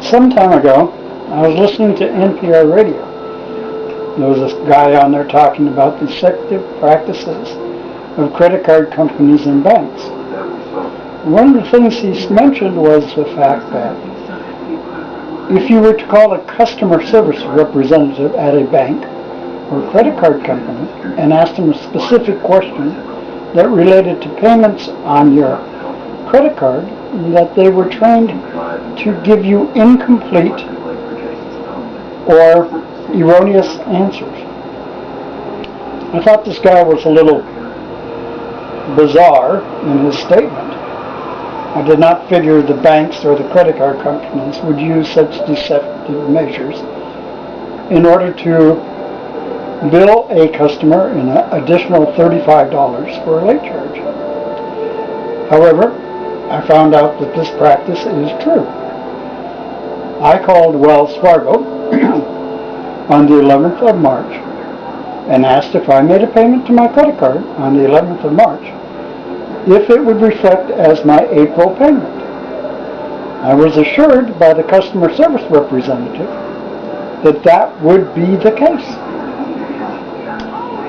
Some time ago, I was listening to NPR radio. There was this guy on there talking about the deceptive practices of credit card companies and banks. One of the things he mentioned was the fact that if you were to call a customer service representative at a bank or credit card company and ask them a specific question that related to payments on your credit card, that they were trained to give you incomplete or erroneous answers. I thought this guy was a little bizarre in his statement. I did not figure the banks or the credit card companies would use such deceptive measures in order to bill a customer an additional $35 for a late charge. However, I found out that this practice is true. I called Wells Fargo on the 11th of March and asked if I made a payment to my credit card on the 11th of March, if it would reflect as my April payment. I was assured by the customer service representative that that would be the case.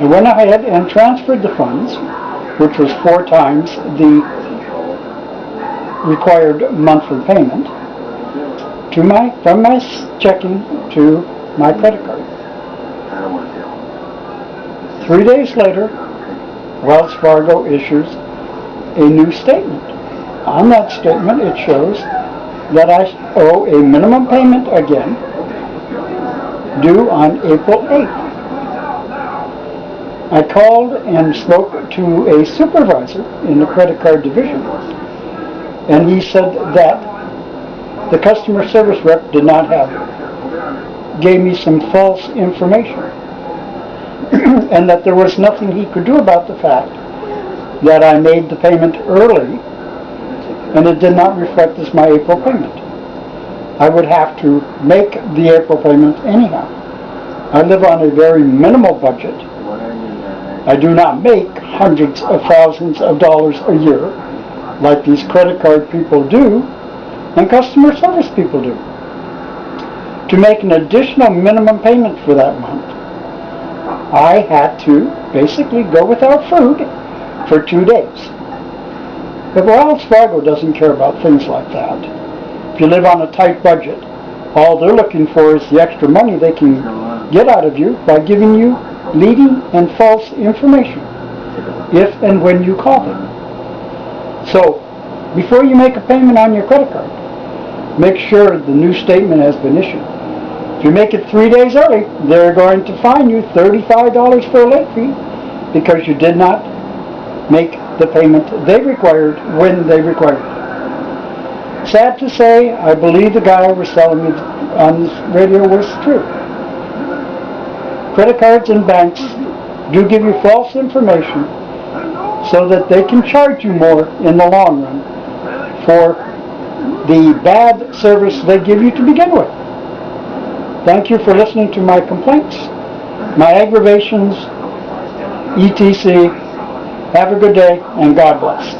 I went ahead and transferred the funds, which was 4 times the required monthly payment, from my checking to my credit card. 3 days later, Wells Fargo issues a new statement. On that statement, it shows that I owe a minimum payment again, due on April 8th. I called and spoke to a supervisor in the credit card division, and he said that the customer service rep gave me some false information, and that there was nothing he could do about the fact that I made the payment early and it did not reflect as my April payment. I would have to make the April payment anyhow. I live on a very minimal budget. I do not make hundreds of thousands of dollars a year like these credit card people do and customer service people do. To make an additional minimum payment for that month, I had to basically go without food for 2 days. But Wells Fargo doesn't care about things like that. If you live on a tight budget, all they're looking for is the extra money they can get out of you by giving you leading and false information if and when you call them. So, before you make a payment on your credit card, make sure the new statement has been issued. If you make it 3 days early, they're going to fine you $35 for a late fee because you did not make the payment they required when they required it. Sad to say, I believe the guy was telling me on this radio was true. Credit cards and banks do give you false information so that they can charge you more in the long run for the bad service they give you to begin with. Thank you for listening to my complaints, my aggravations, etc. Have a good day, and God bless.